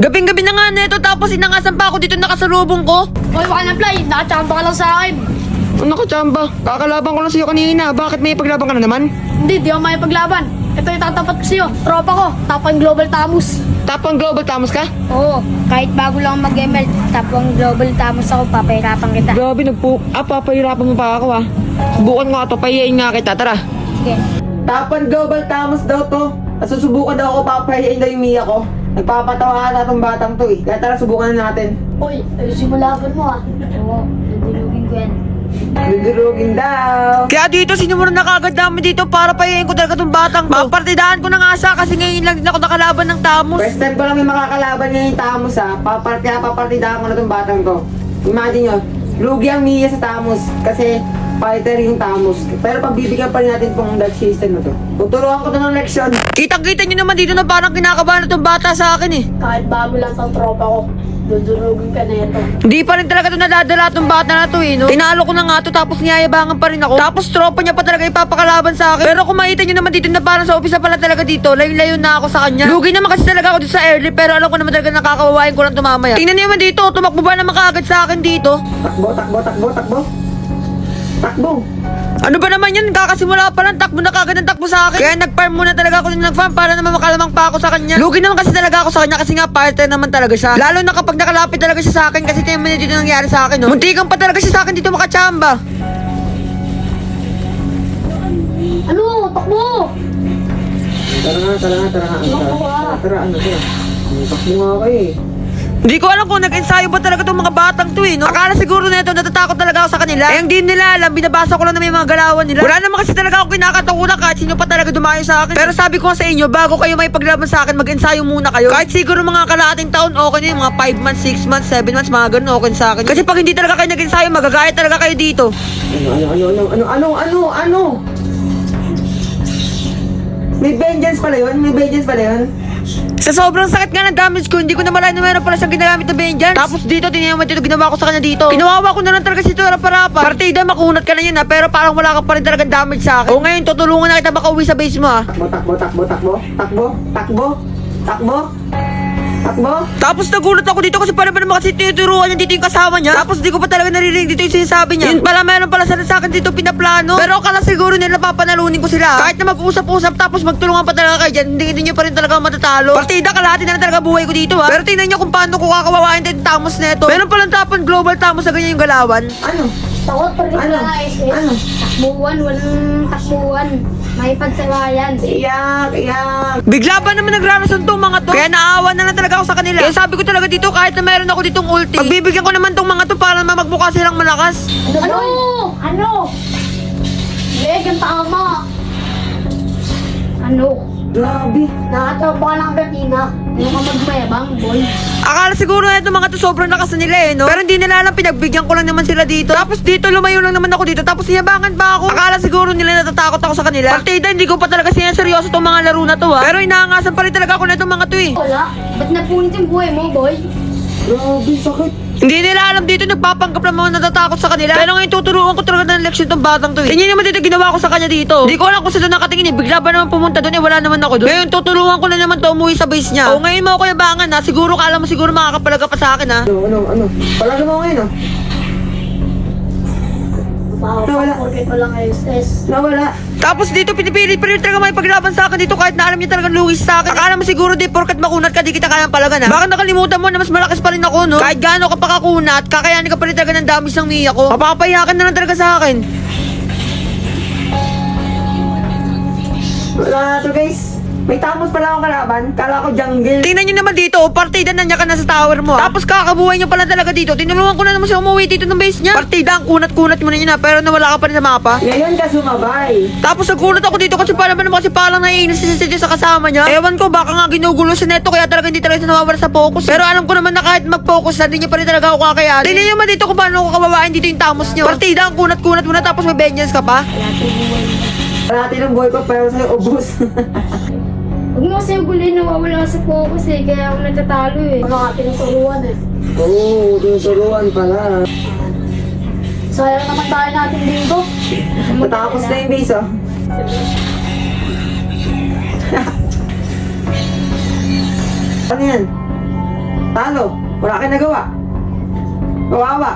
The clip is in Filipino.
Gabing-gabi na nga neto, tapos inangasan pa ako dito nakasalubong ko. Hoy, waka na Fly, nakachamba ka lang sa akin. Ano ka, Chamba? Kakalaban ko lang sa'yo kanina. Bakit may paglaban ka na naman? Hindi, di ako may paglaban. Ito yung tatapat ko sa'yo. Tropa ko, tapang Global Tamus. Tapang Global Tamos ka? Oo, kahit bago lang mag-ML, tapang Global Tamus ako, papahirapan kita. Grabe, papahirapan mo pa ako ah. Subukan nga to, pahiyain nga kita. Tara. Sige. Tapang Global Tamos daw to. At susubukan daw ako, papahiyain daw yung Mia ko. Nagpapatawa na itong batang to eh. Kaya tara, subukan na natin. Uy, ayusin mo laban mo ah. Oo, dudulugin ko yan. Dudurugin daw. Kaya dito, sinumuran na kagad namin dito para pahiyain ko talaga itong batang to. Papartidahan ko na nga siya kasi ngayon lang din ako nakalaban ng Tamos. First time ko lang yung makakalaban ngayon yung Tamos ha. Papartidahan ko na itong batang to. Imagine nyo, lugi ang Mia sa Tamos kasi fighter yung Tamos. Pero pagbibigyan pa rin natin itong dodge system na to. Tuturuan ko to ng leksyon. Kitang-kita nyo naman dito na parang kinakabahan na itong bata sa akin eh. Kahit bago lang sa tropa ko, dudulugin ka na ito. Hindi pa rin talaga ito nadadala itong bata na to eh, no? Tinalo ko na nga to tapos niyayabangan pa rin ako. Tapos tropa niya pa talaga ipapakalaban sa akin. Pero kung makita nyo naman dito na parang sa office na pala talaga dito, layo-layo na ako sa kanya. Lugi naman kasi talaga ako dito sa early pero alam ko naman talaga nakakawawain ko lang tumamaya. Tingnan niyo naman dito, tumakbo ba naman kaagad sa akin dito? Takbo. Ano ba naman yun? Kakasimula pa lang, takbo na kagad ng takbo sa akin. Kaya nag-farm muna talaga ako din nag-farm para naman makalamang pa ako sa kanya. Lugi naman kasi talaga ako sa kanya kasi nga fighter naman talaga siya. Lalo na kapag nakalapit talaga siya sa akin kasi tingnan mo na dito nangyari sa akin, no? Muntikan pa talaga siya sa akin dito makachamba. Ano? Takbo! Tara. Takbo nga kayo eh. Hindi ko alam kung nag-ensayo ba talaga itong mga batang to eh, no? Akala siguro na ito, natatakot talaga ako sa kanila. Eh, hindi nila alam, binabasa ko lang na may mga galawan nila. Wala naman kasi talaga ako kinakatakutan kahit sino pa talaga dumayo sa akin. Pero sabi ko nga sa inyo, bago kayo may paglaban sa akin, mag-ensayo muna kayo. Kahit siguro mga kalahating taon, okay na yung mga 5 months, 6 months, 7 months, mga ganun, okay sa akin. Kasi pag hindi talaga kayo nag-ensayo, magagayat talaga kayo dito. Ano? May vengeance pala yun? Sa sobrang sakit nga ng damage ko, hindi ko na malayan na meron pala siyang ginagamit na vengeance. Tapos dito, tiniyaman dito, ginawa ko sa kanya dito. Ginawawa ko na lang talaga si Tora Parapa. Partida, makunat ka na yun ha, pero parang wala ka pa rin talagang damage sa akin. O ngayon, tutulungan na kita makauwi sa base mo ha. Takbo. Tapos nagulat ako dito kasi parang naman kasi tinuturuan niya dito yung kasama niya. Tapos di ko pa talaga naririnig dito yung sinasabi niya. Yun pala, meron pala sa akin dito pinaplano. Pero akala siguro nila papanalunin ko sila. Kahit na mag-usap-usap tapos magtulungan pa talaga kayo dyan, hindi niyo pa rin talaga matatalo. Partida, kalahati na talaga buhay ko dito ha. Pero tingnan niyo kung paano ko kakawawain din Tamos neto. Meron palang tapon Global Tamos sa ganyan yung galawan. Ano? Takot pa rin na SS. Takbuhan, walang takbuhan. May pagsalayan. Iyak. Bigla ba naman nagrarason tong mga to? Kaya naawa na lang talaga ako sa kanila. Kaya sabi ko talaga dito, kahit na meron ako ditong ulti, pagbibigyan ko naman tong mga to para naman magmukha silang malakas. Ano? Legan tama. Ano? Grabe. Nakatawa ka lang gatina. Hindi ka magmayabang, boy. Akala siguro na itong mga to sobrang lakas na nila eh, no? Pero hindi nila alam, pinagbigyan ko lang naman sila dito. Tapos dito, lumayo lang naman ako dito. Tapos niyabangan pa ako. Akala siguro nila natatakot ako sa kanila. Partida, hindi ko pa talaga sinaseryoso itong mga laro na to ha. Pero inaangasan pa rin talaga ako na itong mga to eh. Wala. Ba't napunit yung buhay mo, boy? Grabe, sakit. Hindi nila alam dito, nagpapanggap lang mga natatakot sa kanila. Pero ngayon tuturuan ko talaga ng leksyon tong batang to eh. Tingnan naman dito ginawa ko sa kanya dito. Hindi ko alam kung saan nakatingin eh. Bigla ba naman pumunta doon eh, wala naman ako doon. Ngayon tuturuan ko na naman to umuwi sa base niya. O ngayon mo ako yabangan ha. Siguro kala mo siguro makakapalaga pa sa akin ha. Ano? Palaga mo ngayon Nawala. Porket walang SS. Nawala. Tapos dito pinipilit pa rin talaga may paglaban sa akin dito kahit na alam niya talagang luwis sa akin. Akala mo siguro di porket makunat ka di kita kayang palagan ha. Baka nakalimutan mo na mas malakas pa rin ako no. Kahit gaano ka pa kakunat, kakayanin ka pa rin talaga ng damage ng Mia ko. Papapayakan na lang talaga sa akin. Wala na to guys. May Tamos pala akong kalaban. Kala ko jungle. Tingnan nyo naman dito. Partida na niya ka na sa tower mo. Tapos kakabuhay niyo pala talaga dito. Tinulungan ko na naman siya umuwi dito ng base niya. Partida ang kunat-kunat mo na yun na. Pero nawala ka pa rin sa mapa. Ngayon ka sumabay. Tapos nagulat ako dito kasi parang naman kasi palang naiinis si City sa kasama niya. Ewan ko baka nga ginugulo si Neto kaya talaga hindi talaga siya nawawala sa focus. Pero alam ko naman na kahit mag-focus na hindi niya pa rin talaga ako kakayanin. Tingnan nyo naman dito kung paano ko kawawain dito yung Tamos niyo. Partida ang kunat-kunat mo na tapos may vengeance ka pa. Parati ng buhay ko pero sa'yo ubus. Huwag mo kasi ugulin na wawala sa focus eh, kaya ako natatalo eh. Wala ka tinuturuan eh. Oo, tinuturuan pala. Sayang naman tayo natin dito. Matapos na yung base oh. Ano yan? Talo. Wala kang nagawa. Kawawa.